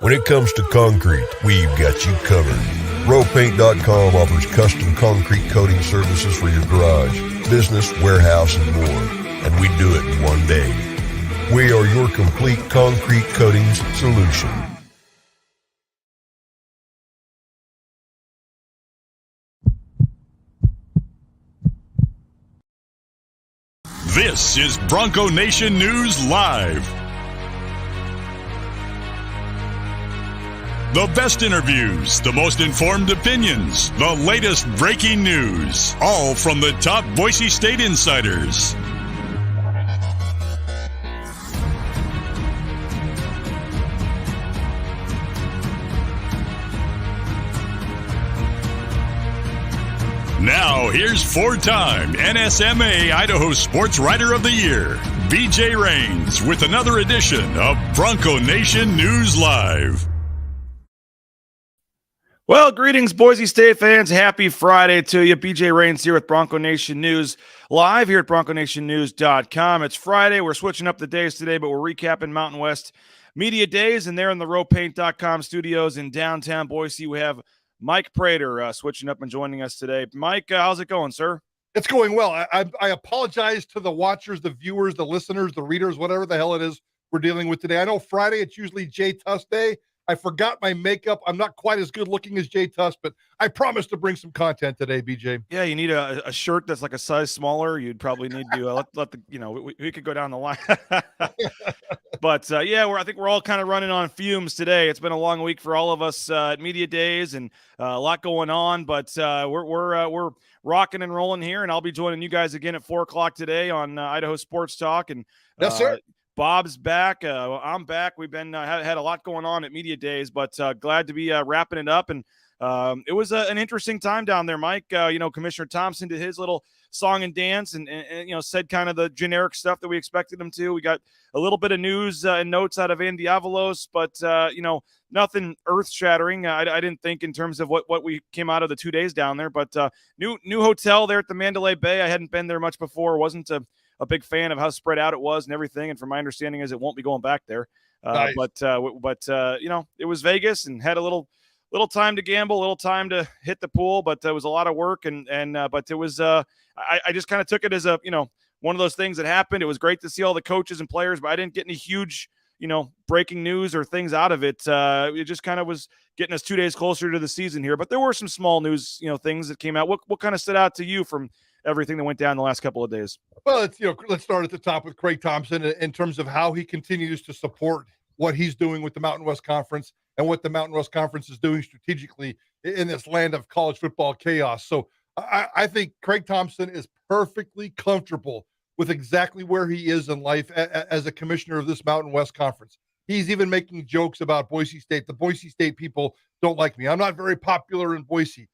When it comes to concrete, we've got you covered. RowPaint.com offers custom concrete coating services for your garage, business, warehouse, and more. And we do it in one day. We are your complete concrete coatings solution. This is Bronco Nation News Live. The best interviews, the most informed opinions, the latest breaking news, all from the top Boise State insiders. Now, here's four-time NSMA Idaho Sports Writer of the Year, BJ Rains, with another edition of Bronco Nation News Live. Well, greetings, Boise State fans. Happy Friday to you. BJ Rains here with Bronco Nation News Live here at BroncoNationNews.com. It's Friday. We're switching up the days today, but we're recapping Mountain West Media Days, and there in the RowPaint.com studios in downtown Boise, we have Mike Prater switching up and joining us today. Mike, how's it going, sir? It's going well. I apologize to the watchers, the viewers, the listeners, the readers, whatever the hell it is we're dealing with today. I know Friday, it's usually Jay Tuss Day. I forgot my makeup. I'm not quite as good looking as Jay Tuss, but I promise to bring some content today, BJ. Yeah, you need a shirt that's like a size smaller. You'd probably need to let the, we could go down the line. But yeah, I think we're all kind of running on fumes today. It's been a long week for all of us at Media Days and a lot going on, but we're rocking and rolling here, and I'll be joining you guys again at 4:00 today on Idaho Sports Talk. And yes, sir. Bob's back. I'm back. We've been had a lot going on at Media Days, but glad to be wrapping it up. And it was an interesting time down there, Mike. Commissioner Thompson did his little song and dance and said kind of the generic stuff that we expected him to. We got a little bit of news and notes out of Andy Avalos, but nothing earth-shattering. I didn't think in terms of what we came out of the 2 days down there. But new hotel there at the Mandalay Bay. I hadn't been there much before. Wasn't a big fan of how spread out it was and everything. And from my understanding is it won't be going back there. Nice. But it was Vegas and had a little time to gamble, a little time to hit the pool, but it was a lot of work. But it was, I just kind of took it as one of those things that happened. It was great to see all the coaches and players, but I didn't get any huge, breaking news or things out of it. It just kind of was getting us 2 days closer to the season here, but there were some small news, things that came out. What kind of stood out to you from everything that went down the last couple of days? Well, let's start at the top with Craig Thompson in terms of how he continues to support what he's doing with the Mountain West Conference and what the Mountain West Conference is doing strategically in this land of college football chaos. So I think Craig Thompson is perfectly comfortable with exactly where he is in life as a commissioner of this Mountain West Conference. He's even making jokes about Boise State. The Boise State people don't like me. I'm not very popular in Boise.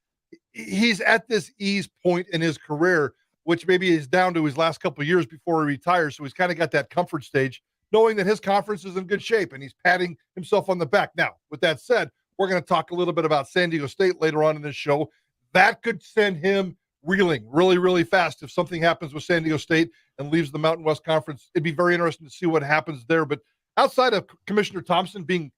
He's at this ease point in his career, which maybe is down to his last couple of years before he retires. So he's kind of got that comfort stage, knowing that his conference is in good shape and he's patting himself on the back. Now, with that said, we're going to talk a little bit about San Diego State later on in this show. That could send him reeling really, really fast if something happens with San Diego State and leaves the Mountain West Conference. It'd be very interesting to see what happens there. But outside of Commissioner Thompson being,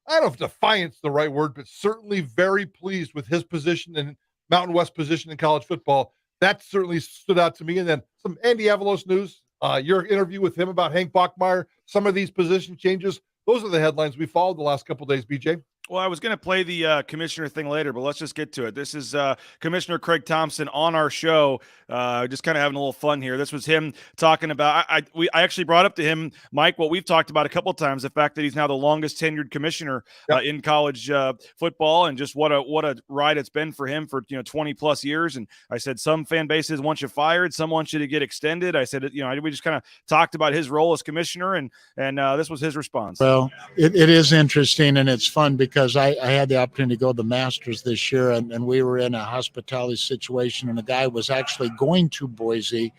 I don't know if defiant's the right word, but certainly very pleased with his position and Mountain West position in college football, that certainly stood out to me. And then some Andy Avalos news, your interview with him about Hank Bachmeier, some of these position changes. Those are the headlines we followed the last couple of days, BJ. Well, I was going to play the commissioner thing later, but let's just get to it. This is Commissioner Craig Thompson on our show, just kind of having a little fun here. This was him talking about, I actually brought up to him, Mike, what we've talked about a couple of times, the fact that he's now the longest tenured commissioner in college football, and just what a ride it's been for him for 20 plus years. And I said, some fan bases want you fired, some want you to get extended. I said, we just kind of talked about his role as commissioner, and this was his response. Well, it is interesting and it's fun because I had the opportunity to go to the Masters this year, and we were in a hospitality situation, and the guy was actually going to Boise.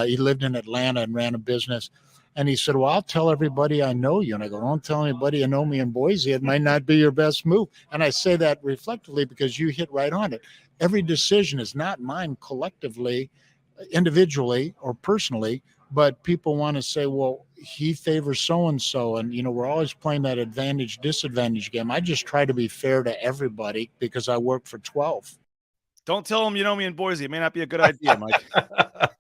He lived in Atlanta and ran a business. And he said, well, I'll tell everybody I know you. And I go, don't tell anybody you know me in Boise. It might not be your best move. And I say that reflectively because you hit right on it. Every decision is not mine collectively, individually or personally, but people want to say, well, he favors so-and-so. And, we're always playing that advantage, disadvantage game. I just try to be fair to everybody because I work for 12. Don't tell him you know me in Boise. It may not be a good idea, Mike.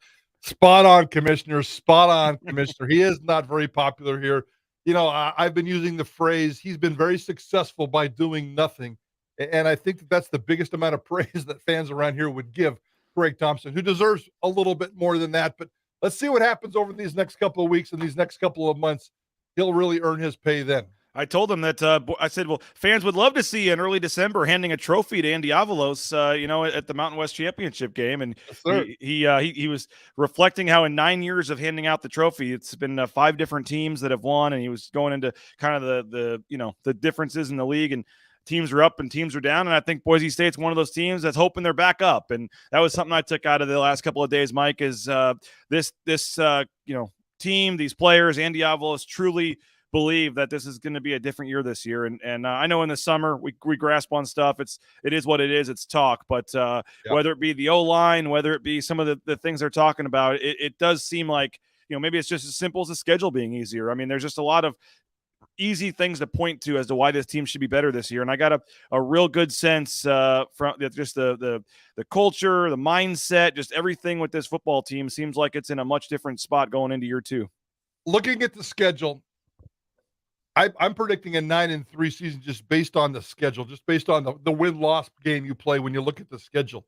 Spot on, Commissioner. Spot on, Commissioner. He is not very popular here. I've been using the phrase, he's been very successful by doing nothing. And I think that's the biggest amount of praise that fans around here would give Craig Thompson, who deserves a little bit more than that. But let's see what happens over these next couple of weeks and these next couple of months. He'll really earn his pay then. I told him that I said, well, fans would love to see you in early December handing a trophy to Andy Avalos, at the Mountain West Championship game. And yes, he was reflecting how in 9 years of handing out the trophy, it's been 5 different teams that have won. And he was going into kind of the differences in the league, and teams are up and teams are down. And I think Boise State's one of those teams that's hoping they're back up. And that was something I took out of the last couple of days, Mike, is this team, these players, Andy Avalos truly believe that this is going to be a different year this year. And I know in the summer we grasp on stuff. It is what it is. It's talk. But whether it be the O-line, whether it be some of the things they're talking about, it does seem like, maybe it's just as simple as the schedule being easier. I mean, there's just a lot of easy things to point to as to why this team should be better this year. And I got a real good sense from just the culture, the mindset, just everything with this football team seems like it's in a much different spot going into year 2. Looking at the schedule, I'm predicting a 9-3 season just based on the schedule, just based on the win-loss game you play when you look at the schedule.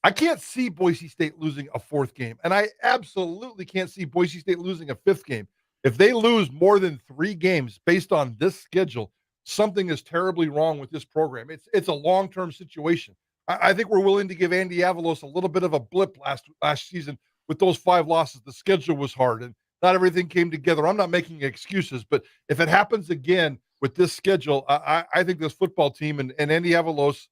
I can't see Boise State losing a 4th game, and I absolutely can't see Boise State losing a 5th game. If they lose more than 3 games based on this schedule, something is terribly wrong with this program. It's a long-term situation. I think we're willing to give Andy Avalos a little bit of a blip last season with those 5 losses. The schedule was hard, and not everything came together. I'm not making excuses, but if it happens again with this schedule, I think this football team and Andy Avalos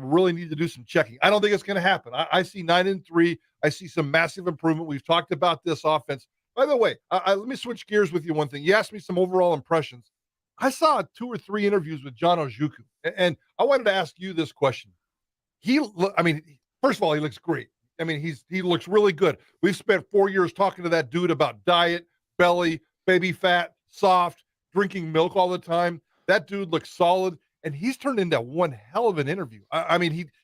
really need to do some checking. I don't think it's going to happen. I see 9-3. I see some massive improvement. We've talked about this offense. By the way, let me switch gears with you one thing. You asked me some overall impressions. I saw 2 or 3 interviews with John Ojukwu, and I wanted to ask you this question. First of all, he looks great. I mean, he looks really good. We've spent 4 years talking to that dude about diet, belly, baby fat, soft, drinking milk all the time. That dude looks solid, and he's turned into one hell of an interview.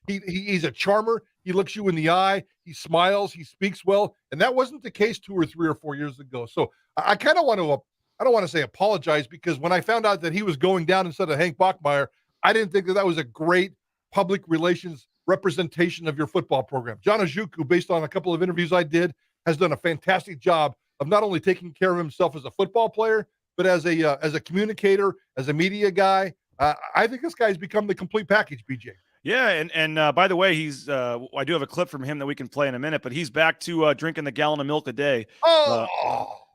He's a charmer. He looks you in the eye. He smiles. He speaks well, and that wasn't the case 2 or 3 or 4 years ago. So I kind of want to, I don't want to say apologize, because when I found out that he was going down instead of Hank Bachmeier, I didn't think that was a great public relations representation of your football program. John Ojukwu, based on a couple of interviews I did, has done a fantastic job of not only taking care of himself as a football player, but as a communicator, as a media guy. I think this guy's become the complete package, BJ. Yeah, and by the way, he's I do have a clip from him that we can play in a minute, but he's back to drinking the gallon of milk a day.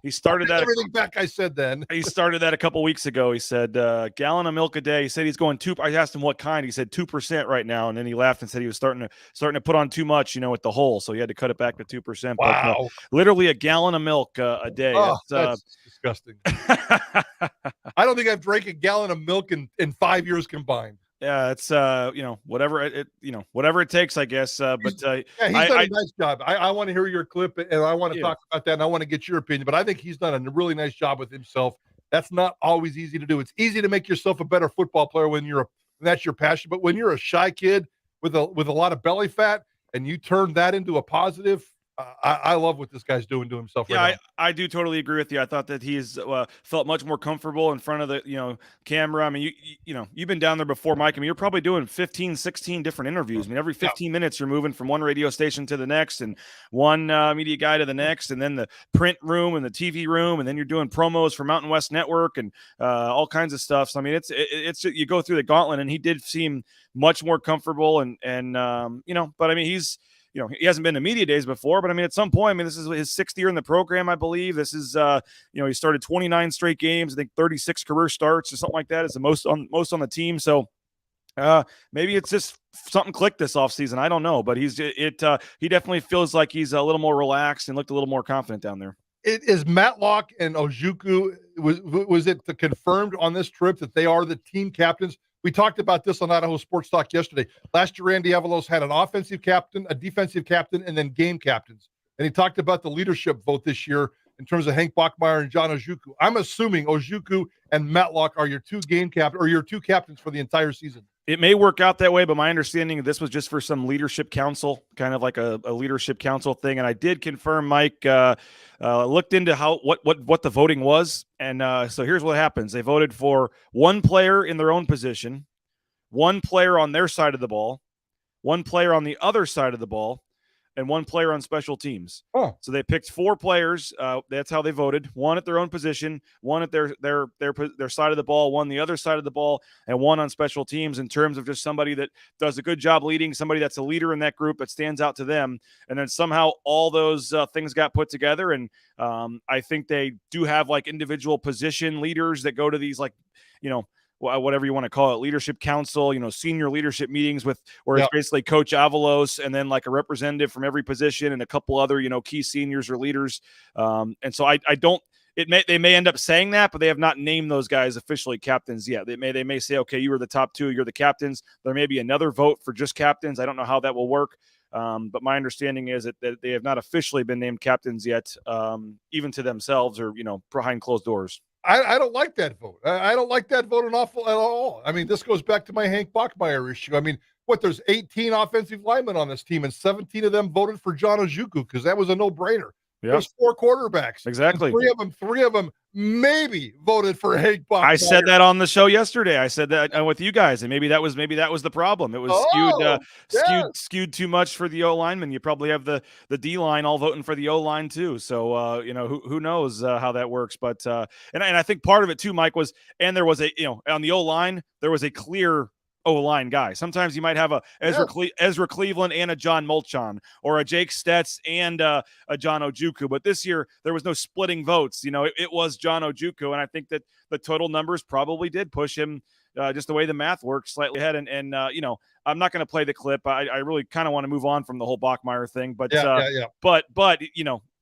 He started that. Everything back I said then. He started that a couple weeks ago. He said gallon of milk a day. He said he's going 2. I asked him what kind. He said 2% right now, and then he laughed and said he was starting to put on too much, with the whole, so he had to cut it back to 2%. Wow! But, literally a gallon of milk a day. Oh, that's disgusting. I don't think I've drank a gallon of milk in 5 years combined. Yeah, it's whatever it takes, I guess. But he's done a nice job. I want to hear your clip, and I want to talk about that, and I want to get your opinion. But I think he's done a really nice job with himself. That's not always easy to do. It's easy to make yourself a better football player when that's your passion. But when you're a shy kid with a lot of belly fat, and you turn that into a positive, I love what this guy's doing to himself. Yeah, right now. I do totally agree with you. I thought that he's felt much more comfortable in front of the camera. I mean, you've been down there before, Mike. I mean, you're probably doing 15, 16 different interviews. I mean, every 15 minutes you're moving from one radio station to the next, and one media guy to the next, and then the print room and the TV room, and then you're doing promos for Mountain West Network and all kinds of stuff. So I mean, it's you go through the gauntlet, and he did seem much more comfortable, and but I mean, he's. He hasn't been to media days before, but I mean, at some point, this is his 6th year in the program, I believe. This is, he started 29 straight games. I think 36 career starts or something like that is the most on the team. So maybe it's just something clicked this offseason. I don't know, but he definitely feels like he's a little more relaxed and looked a little more confident down there. It is Matlock and Ojukwu. Was it confirmed on this trip that they are the team captains? We talked about this on Idaho Sports Talk yesterday. Last year, Andy Avalos had an offensive captain, a defensive captain, and then game captains. And he talked about the leadership vote this year. in terms of Hank Bachmeier and John Ojukwu. I'm assuming Ojukwu and Matlock are your two captains for the entire season. It may work out that way, but my understanding this was just for some leadership council, kind of like a leadership council thing. And I did confirm, Mike, looked into what the voting was. And so here's what happens. They voted for one player in their own position, one player on their side of the ball, one player on the other side of the ball, and one player on special teams. Oh. So they picked four players. That's how they voted. One at their own position, one at their side of the ball, one the other side of the ball, and one on special teams in terms of just somebody that does a good job leading, somebody that's a leader in that group that stands out to them. And then somehow all those things got put together. And I think they do have like individual position leaders that go to these whatever you want to call it, leadership council, senior leadership meetings where it's basically Coach Avalos and then like a representative from every position and a couple other, key seniors or leaders. And so they may end up saying that, but they have not named those guys officially captains yet. They may say, okay, you were the top two, you're the captains. There may be another vote for just captains. I don't know how that will work. But my understanding is that they have not officially been named captains yet, even to themselves or, behind closed doors. I don't like that vote. I don't like that vote at all. I mean, this goes back to my Hank Bachmeier issue. I mean, there's 18 offensive linemen on this team, and 17 of them voted for John Ojukwu because that was a no-brainer. Yep. There's four quarterbacks. Exactly. Three of them maybe voted for Hank Bachmeier. I said that on the show yesterday. I said that with you guys, and maybe that was the problem. It was skewed too much for the O lineman. You probably have the D line all voting for the O line too. So who knows how that works? But and I think part of it too, Mike, there was on the O line there was a clear O-line guy. Sometimes you might have a Ezra Cleveland and a John Molchon, or a Jake Stetz and a John Ojukwu. But this year there was no splitting votes. It was John Ojukwu, and I think that the total numbers probably did push him just the way the math works slightly ahead. And I'm not going to play the clip. I really kind of want to move on from the whole Bachmeier thing. But but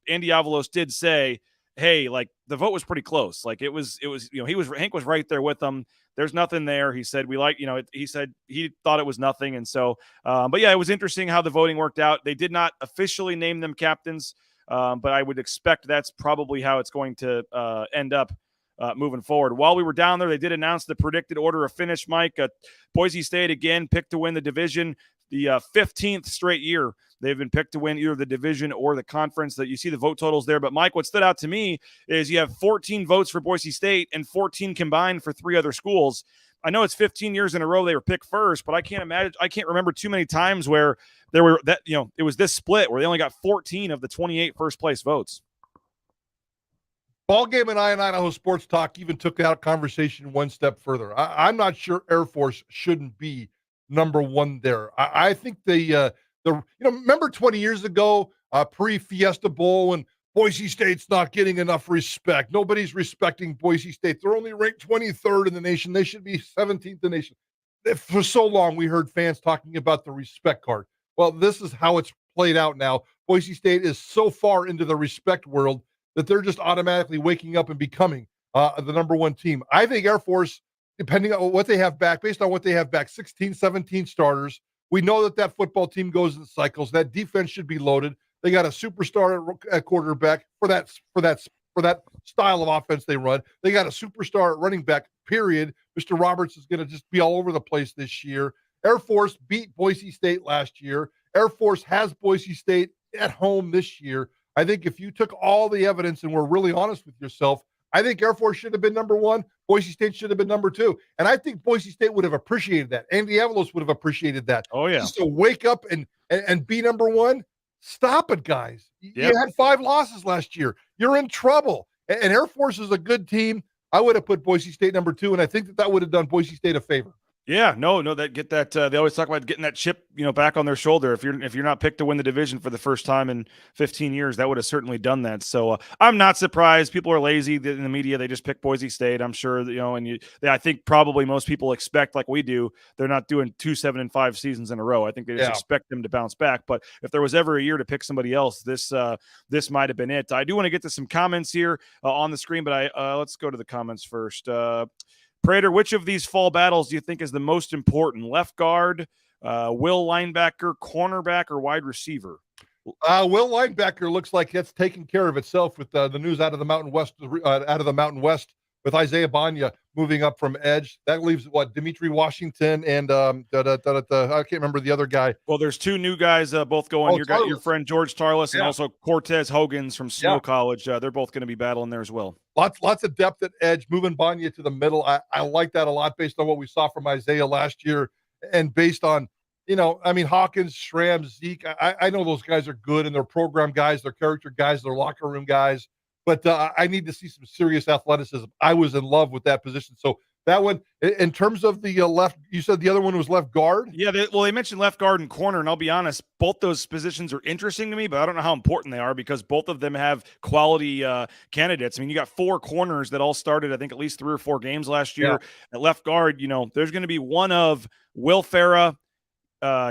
Andy Avalos did say, hey, like the vote was pretty close. Like it was, Hank was right there with them. There's nothing there. He said, he said he thought it was nothing. And so, but yeah, it was interesting how the voting worked out. They did not officially name them captains, but I would expect that's probably how it's going to end up moving forward. While we were down there, they did announce the predicted order of finish, Mike. Boise State again picked to win the division, the 15th straight year. They've been picked to win either the division or the conference. That you see the vote totals there. But Mike, what stood out to me is you have 14 votes for Boise State and 14 combined for three other schools. I know it's 15 years in a row they were picked first, but I can't remember too many times where it was this split where they only got 14 of the 28 first place votes. Ball Game and Idaho Sports Talk even took that conversation one step further. I'm not sure Air Force shouldn't be number one there. I think remember 20 years ago, pre-Fiesta Bowl, and Boise State's not getting enough respect. Nobody's respecting Boise State. They're only ranked 23rd in the nation. They should be 17th in the nation. For so long, we heard fans talking about the respect card. Well, this is how it's played out now. Boise State is so far into the respect world that they're just automatically waking up and becoming the number one team. I think Air Force, depending on what they have back, based on what they have back, 16, 17 starters, we know that football team goes in cycles. That defense should be loaded. They got a superstar at quarterback for that style of offense they run. They got a superstar at running back, period. Mr. Roberts is going to just be all over the place this year. Air Force beat Boise State last year. Air Force has Boise State at home this year. I think if you took all the evidence and were really honest with yourself, I think Air Force should have been number one. Boise State should have been number two. And I think Boise State would have appreciated that. Andy Avalos would have appreciated that. Oh, yeah. Just to wake up and be number one. Stop it, guys. Yep. You had 5 losses last year. You're in trouble. And Air Force is a good team. I would have put Boise State number two, and I think that would have done Boise State a favor. Yeah, no, they always talk about getting that chip, back on their shoulder. If you're not picked to win the division for the first time in 15 years, that would have certainly done that. So I'm not surprised. People are lazy in the media. They just pick Boise State. I'm sure that, I think probably most people expect, like we do, they're not doing 2 7-5 seasons in a row. I think they just expect them to bounce back. But if there was ever a year to pick somebody else, this might have been it. I do want to get to some comments here on the screen, but let's go to the comments first. Prater, which of these fall battles do you think is the most important? Left guard, will linebacker, cornerback, or wide receiver? Will linebacker looks like it's taking care of itself with the news out of the Mountain West, with Isaiah Banya moving up from edge. That leaves Dimitri Washington and I can't remember the other guy. Well, there's two new guys both going. Your friend George Tarlis and also Cortez Hogans from Snow College. They're both going to be battling there as well. Lots of depth at edge, moving Banya to the middle. I like that a lot based on what we saw from Isaiah last year, and based on Hawkins, Schramm, Zeke. I know those guys are good and they're program guys, they're character guys, they're locker room guys. But I need to see some serious athleticism. I was in love with that position. So that one, in terms of the left, you said the other one was left guard? Yeah, they mentioned left guard and corner, and I'll be honest, both those positions are interesting to me, but I don't know how important they are because both of them have quality candidates. I mean, you got 4 corners that all started, I think, at least 3 or 4 games last year. Yeah. At left guard, there's going to be one of Will Farah,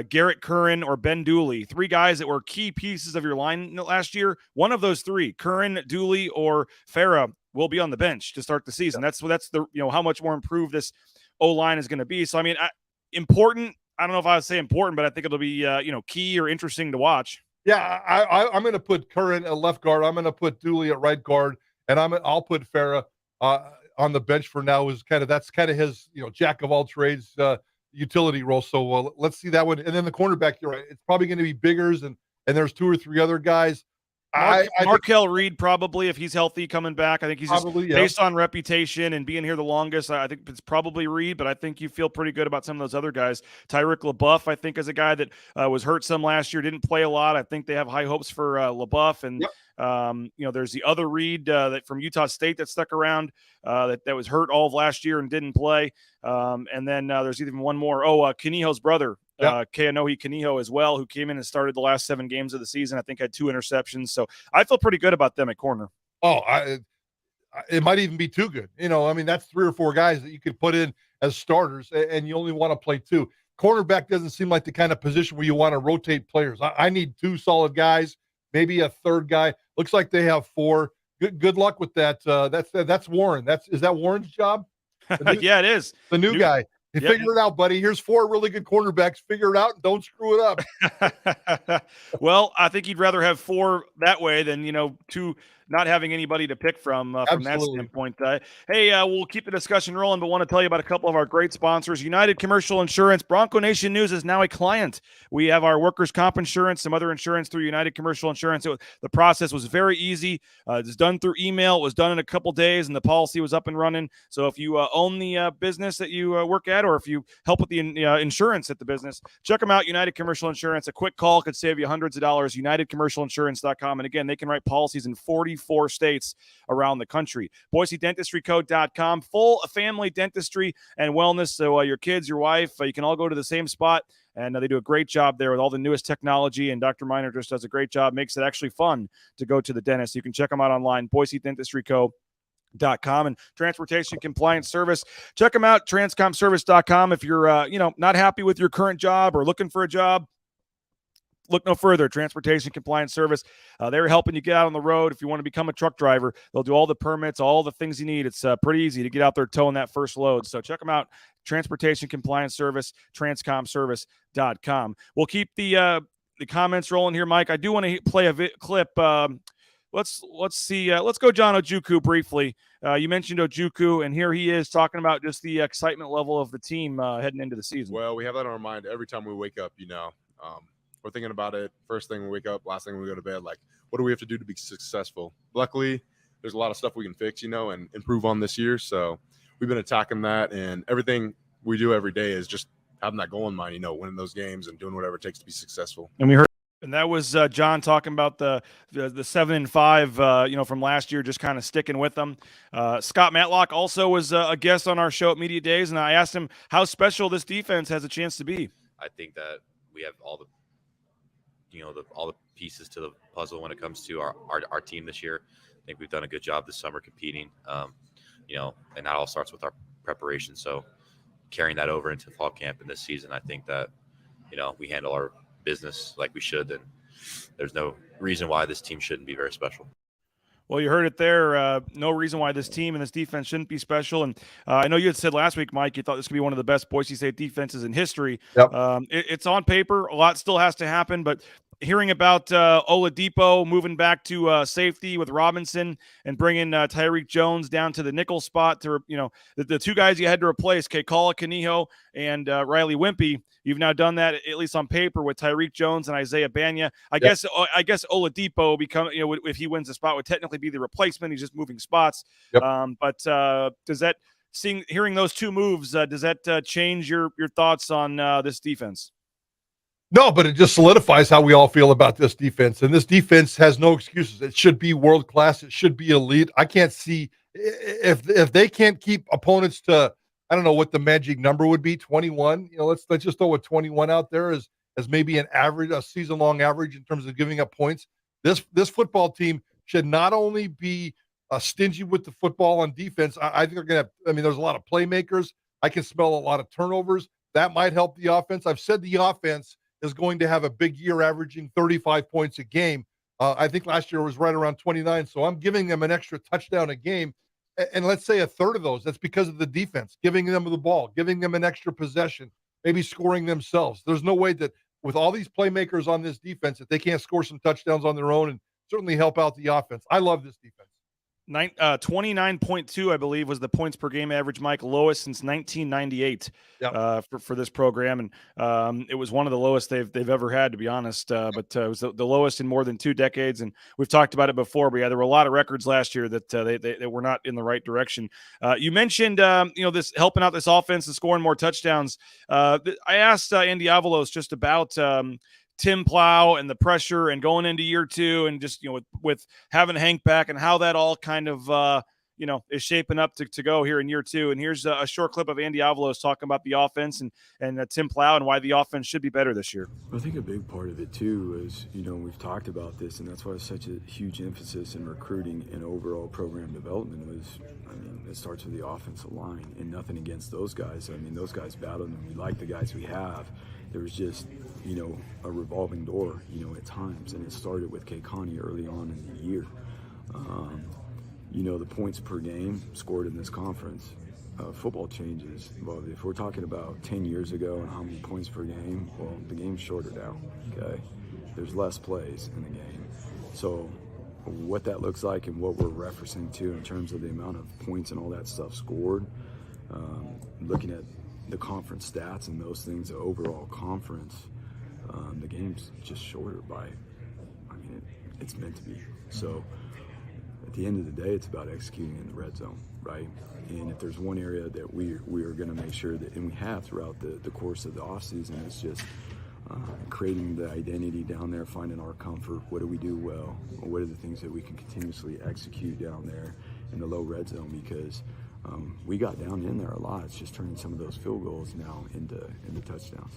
Garrett Curran, or Ben Dooley, 3 guys that were key pieces of your line last year. One of those 3, Curran, Dooley, or Farah, will be on the bench to start the season. That's the how much more improved this O-line is going to be. So I mean, important. I don't know if I would say important, but I think it'll be key or interesting to watch. Yeah, I'm going to put Curran at left guard. I'm going to put Dooley at right guard, and I'll put Farah on the bench for now. That's kind of his jack of all trades utility role. So let's see that one. And then the cornerback, you're right. It's probably going to be Biggers, and there's 2 or 3 other guys. Markel Reed, probably, if he's healthy coming back. I think he's based on reputation and being here the longest. I think it's probably Reed, but I think you feel pretty good about some of those other guys. Tyrick LaBeouf, I think, is a guy that was hurt some last year, didn't play a lot. I think they have high hopes for LaBeouf. And there's the other Reed that from Utah State that stuck around that was hurt all of last year and didn't play. And then there's even one more. Kaniho's brother. Keanohi Kaniho as well, who came in and started the last 7 games of the season. I think had 2 interceptions. So I feel pretty good about them at corner. It might even be too good. That's 3 or 4 guys that you could put in as starters, and you only want to play 2. Cornerback doesn't seem like the kind of position where you want to rotate players. I need 2 solid guys, maybe a third guy. Looks like they have 4. Good luck with that. That's Warren. Is that Warren's job? Yeah, it is. The new guy. Figure it out, buddy. Here's 4 really good cornerbacks. Figure it out and don't screw it up. Well, I think you'd rather have 4 that way than 2 not having anybody to pick from that standpoint. Hey, we'll keep the discussion rolling, but want to tell you about a couple of our great sponsors. United Commercial Insurance. Bronco Nation News is now a client. We have our workers' comp insurance, some other insurance through United Commercial Insurance. The process was very easy. It was done through email. It was done in a couple days, and the policy was up and running. So if you own the business that you work at, or if you help with the insurance at the business, check them out, United Commercial Insurance. A quick call could save you hundreds of dollars. UnitedCommercialInsurance.com. And again, they can write policies in 44 states around the country. BoiseDentistryCo.com. Full family dentistry and wellness. So your kids, your wife, you can all go to the same spot. And they do a great job there with all the newest technology. And Dr. Miner just does a great job, makes it actually fun to go to the dentist. You can check them out online, BoiseDentistryCo.com. And Transportation Compliance Service, check them out, transcomservice.com. If you're not happy with your current job or looking for a job, look no further. Transportation Compliance Service, they're helping you get out on the road. If you want to become a truck driver, they'll do all the permits, all the things you need. It's pretty easy to get out there towing that first load. So check them out, Transportation Compliance Service, transcomservice.com. We'll keep the comments rolling here, Mike. I do want to play a clip. Let's see. Let's go John Ojukwu briefly. You mentioned Ojukwu, and here he is talking about just the excitement level of the team heading into the season. Well, we have that on our mind every time we wake up, we're thinking about it first thing we wake up, last thing we go to bed. Like, what do we have to do to be successful? Luckily, there's a lot of stuff we can fix, and improve on this year. So we've been attacking that, and everything we do every day is just having that goal in mind, winning those games and doing whatever it takes to be successful. And we heard, and that was John talking about the 7-5, from last year, just kind of sticking with them. Scott Matlock also was a guest on our show at Media Days, and I asked him how special this defense has a chance to be. I think that we have all the pieces to the puzzle when it comes to our team this year. I think we've done a good job this summer competing, and that all starts with our preparation. So carrying that over into fall camp in this season, I think that, we handle our business like we should, and there's no reason why this team shouldn't be very special. Well, you heard it there. No reason why this team and this defense shouldn't be special. And I know you had said last week, Mike, you thought this could be one of the best Boise State defenses in history. Yep. It's on paper. A lot still has to happen, but hearing about Oladipo moving back to safety with Robinson and bringing Tyreek Jones down to the nickel spot to, the two guys you had to replace, Kekala Kaniho and Riley Wimpy. You've now done that, at least on paper, with Tyreek Jones and Isaiah Banya. I guess Oladipo if he wins the spot, would technically be the replacement. He's just moving spots. Yep. But does that hearing those two moves, does that change your thoughts on this defense? No, but it just solidifies how we all feel about this defense. And this defense has no excuses. It should be world-class. It should be elite. I can't see if they can't keep opponents to, I don't know what the magic number would be, 21. Let's just throw a 21 out there as maybe an average, a season-long average in terms of giving up points. This football team should not only be stingy with the football on defense. I think they're going to there's a lot of playmakers. I can smell a lot of turnovers. That might help the offense. I've said the offense is going to have a big year averaging 35 points a game. I think last year was right around 29. So I'm giving them an extra touchdown a game. And let's say a third of those, that's because of the defense, giving them the ball, giving them an extra possession, maybe scoring themselves. There's no way that with all these playmakers on this defense, that they can't score some touchdowns on their own and certainly help out the offense. I love this defense. 29.2, I believe, was the points per game average, Mike, lowest since 1998 for this program. And it was one of the lowest they've ever had, to be honest. But it was the lowest in more than 2 decades. And we've talked about it before, but there were a lot of records last year that they were not in the right direction. You mentioned, this helping out this offense and scoring more touchdowns. I asked Andy Avalos just about Tim Plow and the pressure and going into year 2 and just, with having Hank back and how that all kind of, is shaping up to go here in year 2. And here's a short clip of Andy Avalos talking about the offense and Tim Plow and why the offense should be better this year. I think a big part of it too is, we've talked about this, and that's why it's such a huge emphasis in recruiting and overall program development it starts with the offensive line, and nothing against those guys. Those guys battled, and we like the guys we have. There was just, a revolving door, at times. And it started with Connie early on in the year. The points per game scored in this conference, football changes. Well, if we're talking about 10 years ago and how many points per game, well, the game's shorter now, okay? There's less plays in the game. So what that looks like and what we're referencing to in terms of the amount of points and all that stuff scored, looking at the conference stats and those things, the overall conference, the game's just shorter by, it's meant to be. So at the end of the day, it's about executing in the red zone, right? And if there's one area that we are going to make sure that, and we have throughout the course of the offseason, it's just creating the identity down there, finding our comfort. What do we do well? What are the things that we can continuously execute down there in the low red zone? Because we got down in there a lot. It's just turning some of those field goals now into touchdowns.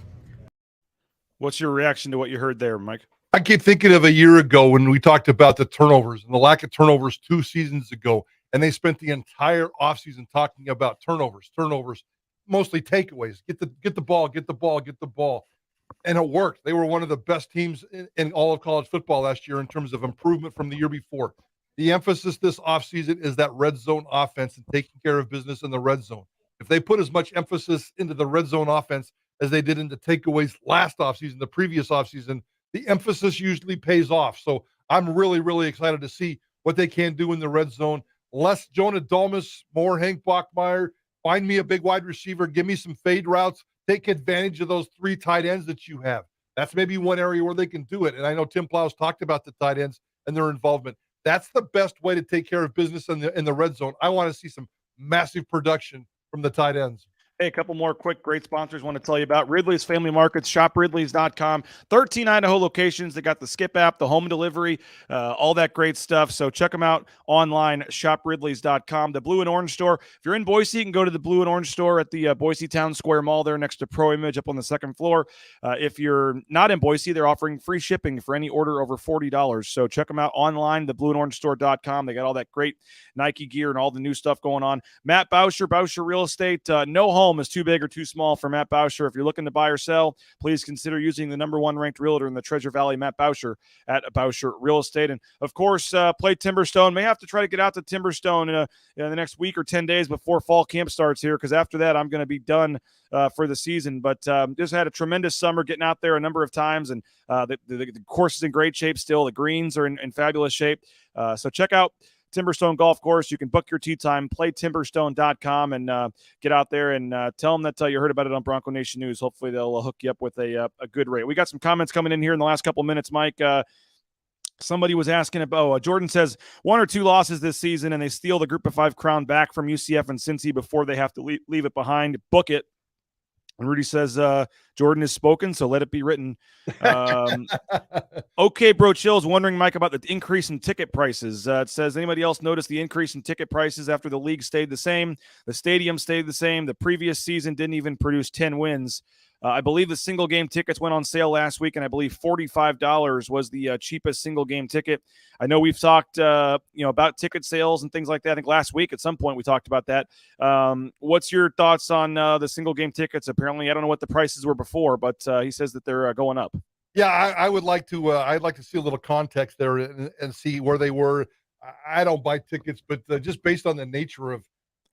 What's your reaction to what you heard there, Mike? I keep thinking of a year ago when we talked about the turnovers and the lack of turnovers 2 seasons ago, and they spent the entire offseason talking about turnovers, mostly takeaways. Get the ball. And it worked. They were one of the best teams in all of college football last year in terms of improvement from the year before. The emphasis this offseason is that red zone offense and taking care of business in the red zone. If they put as much emphasis into the red zone offense as they did into takeaways last offseason, the previous offseason, the emphasis usually pays off. So I'm really, really excited to see what they can do in the red zone. Less Jonah Dolmas, more Hank Bachmeier. Find me a big wide receiver. Give me some fade routes. Take advantage of those 3 tight ends that you have. That's maybe one area where they can do it. And I know Tim Plow's talked about the tight ends and their involvement. That's the best way to take care of business in the red zone. I want to see some massive production from the tight ends. Hey, a couple more quick great sponsors I want to tell you about. Ridley's Family Markets, shopridleys.com. 13 Idaho locations. They got the Skip app, the home delivery, all that great stuff. So check them out online, shopridleys.com. The Blue and Orange store. If you're in Boise, you can go to the Blue and Orange store at the Boise Town Square Mall there next to Pro Image up on the 2nd floor. If you're not in Boise, they're offering free shipping for any order over $40. So check them out online, theblueandorangestore.com. They got all that great Nike gear and all the new stuff going on. Matt Bauscher, Bauscher Real Estate, no home home is too big or too small for Matt Bauscher. If you're looking to buy or sell, please consider using the #1 ranked realtor in the Treasure Valley, Matt Bauscher at Bauscher Real Estate. And of course, play Timberstone. May have to try to get out to Timberstone in the next week or 10 days before fall camp starts here, because after that, I'm going to be done for the season. But just had a tremendous summer getting out there a number of times, and the course is in great shape still. The greens are in fabulous shape. So check out Timberstone Golf Course. You can book your tee time, playtimberstone.com, and get out there and tell them that you heard about it on Bronco Nation News. Hopefully they'll hook you up with a good rate. We got some comments coming in here in the last couple minutes, Mike. Somebody was asking about, Jordan says 1 or 2 losses this season, and they steal the Group of 5 crown back from UCF and Cincy before they have to leave it behind. Book it. And Rudy says, Jordan has spoken, so let it be written. Okay, Bro Chill's wondering, Mike, about the increase in ticket prices. It says, anybody else notice the increase in ticket prices after the league stayed the same? The stadium stayed the same. The previous season didn't even produce 10 wins. I believe the single game tickets went on sale last week, and I believe $45 was the cheapest single game ticket. I know we've talked, about ticket sales and things like that. I think last week at some point we talked about that. What's your thoughts on the single game tickets? Apparently, I don't know what the prices were before, but he says that they're going up. Yeah, I would like to. I'd like to see a little context there and see where they were. I don't buy tickets, but just based on the nature of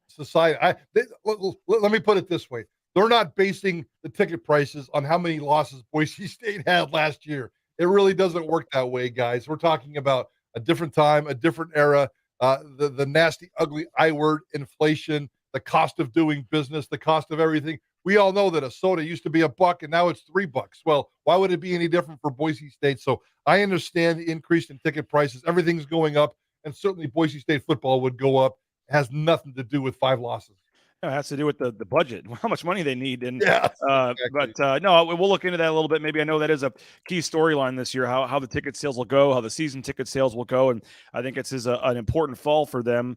society, let me put it this way. They're not basing the ticket prices on how many losses Boise State had last year. It really doesn't work that way, guys. We're talking about a different time, a different era, the nasty, ugly I word, inflation, the cost of doing business, the cost of everything. We all know that a soda used to be $1 and now it's $3. Well, why would it be any different for Boise State? So I understand the increase in ticket prices. Everything's going up, and certainly Boise State football would go up. It has nothing to do with 5 losses. It has to do with the budget, how much money they need. And yeah, exactly. But no, we'll look into that a little bit. Maybe I know that is a key storyline this year, how the ticket sales will go, how the season ticket sales will go. And I think it's an important fall for them.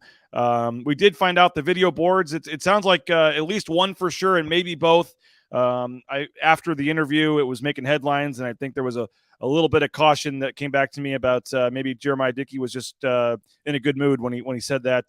We did find out the video boards. It sounds like at least one for sure, and maybe both. After the interview, it was making headlines, and I think there was a little bit of caution that came back to me about maybe Jeremiah Dickey was just in a good mood when he said that.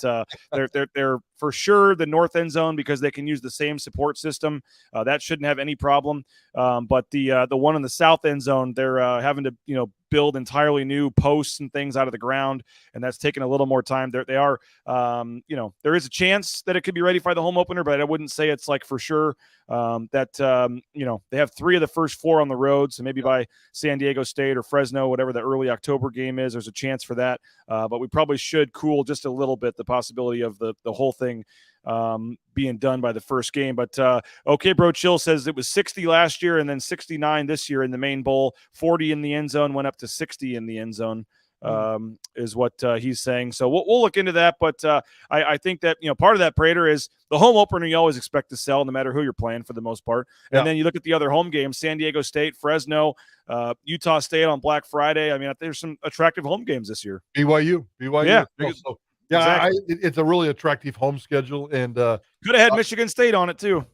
They're for sure the north end zone because they can use the same support system. That shouldn't have any problem. But the one in the south end zone, they're having to build entirely new posts and things out of the ground, and that's taking a little more time. They are, there is a chance that it could be ready for the home opener, but I wouldn't say it's like for sure. They have 3 of the first 4 on the road, so maybe by San Diego State or Fresno, whatever the early October game is, there's a chance for that. But we probably should cool just a little bit the possibility of the whole thing being done by the first game. But okay, Bro Chill says it was 60 last year and then 69 this year in the main bowl. 40 in the end zone, went up to 60 in the end zone. Is what he's saying. So we'll look into that. But I think that, part of that, Prater, is the home opener you always expect to sell no matter who you're playing for the most part. And then you look at the other home games, San Diego State, Fresno, Utah State on Black Friday. I mean, there's some attractive home games this year. BYU. Yeah. So, yeah, exactly. It's a really attractive home schedule. And could have had Michigan State on it too.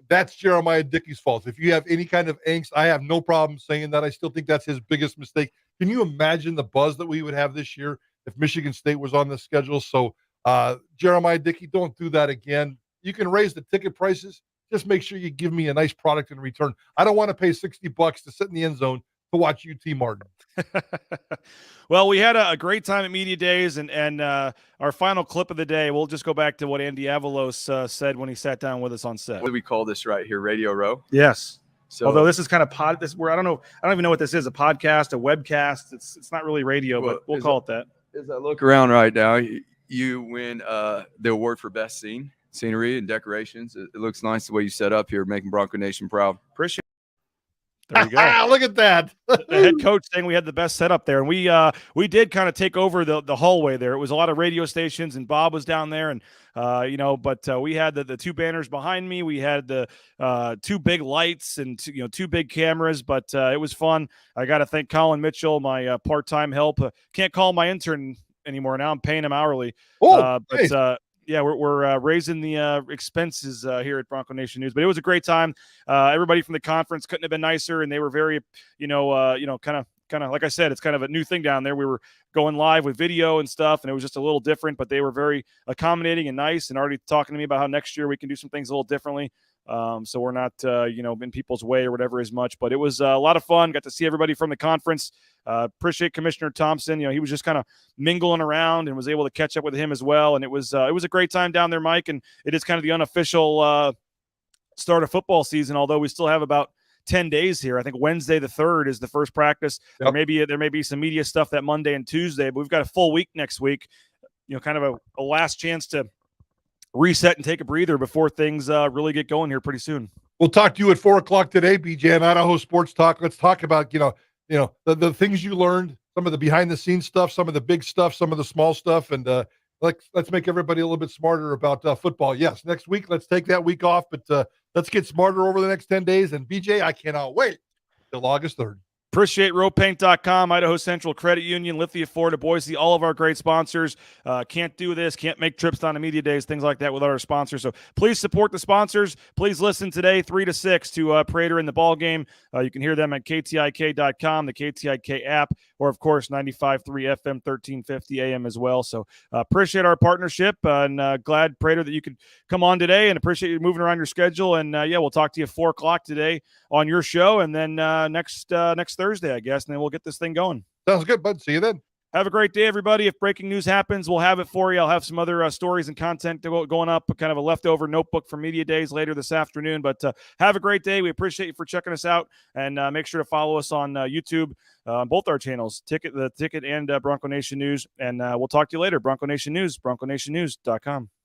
That's Jeremiah Dickey's fault. If you have any kind of angst, I have no problem saying that. I still think that's his biggest mistake. Can you imagine the buzz that we would have this year if Michigan State was on the schedule? So Jeremiah Dickey, don't do that again. You can raise the ticket prices. Just make sure you give me a nice product in return. I don't want to pay $60 to sit in the end zone to watch UT Martin. Well, we had a great time at Media Days, and our final clip of the day, we'll just go back to what Andy Avalos said when he sat down with us on set. What do we call this right here? Radio Row? Yes. So, although this is kind of I don't even know what this is, a podcast, a webcast. It's not really radio, but we'll call it that. As I look around right now, you win the award for best scenery and decorations. It looks nice the way you set up here, making Bronco Nation proud. Appreciate it. There you go. Look at that. The head coach saying we had the best setup there. And we did kind of take over the hallway there. It was a lot of radio stations, and Bob was down there. And, but we had the 2 banners behind me. We had the 2 big lights and 2 big cameras, but it was fun. I got to thank Colin Mitchell, my part-time help. Can't call him my intern anymore. Now I'm paying him hourly. Yeah, we're raising the expenses here at Bronco Nation News, but it was a great time. Everybody from the conference couldn't have been nicer, and they were very, kind of kind of, like I said, it's kind of a new thing down there. We were going live with video and stuff, and it was just a little different, but they were very accommodating and nice, and already talking to me about how next year we can do some things a little differently. So we're not, in people's way or whatever as much, but it was a lot of fun. Got to see everybody from the conference. Appreciate Commissioner Thompson. He was just kind of mingling around and was able to catch up with him as well. And it was a great time down there, Mike. And it is kind of the unofficial start of football season, although we still have about 10 days here. I think Wednesday the 3rd is the first practice. Yep. There may be some media stuff that Monday and Tuesday, but we've got a full week next week. Kind of a last chance to reset and take a breather before things really get going here pretty soon. We'll talk to you at 4:00 today, BJ, on Idaho Sports Talk. Let's talk about, the things you learned, some of the behind the scenes stuff, some of the big stuff, some of the small stuff. And let's make everybody a little bit smarter about football. Yes. Next week, let's take that week off, but let's get smarter over the next 10 days. And BJ, I cannot wait till August 3rd. Appreciate ropaint.com, Idaho Central Credit Union, Lithia Ford of Boise, all of our great sponsors. Can't do this, can't make trips down to media days, things like that without our sponsors. So please support the sponsors. Please listen today, 3 to 6, to Prater in the ball game. You can hear them at KTIK.com, the KTIK app, or, of course, 95.3 FM, 1350 AM as well. So appreciate our partnership, and glad, Prater, that you could come on today, and appreciate you moving around your schedule. And, we'll talk to you at 4 o'clock today on your show, and then next Thursday, I guess, and then we'll get this thing going. Sounds good, bud. See you then. Have a great day, everybody. If breaking news happens, we'll have it for you. I'll have some other stories and content going up, kind of a leftover notebook from media days later this afternoon. But have a great day. We appreciate you for checking us out, and make sure to follow us on YouTube, on both our channels, the Ticket and Bronco Nation News. And we'll talk to you later. Bronco Nation News, BroncoNationNews.com.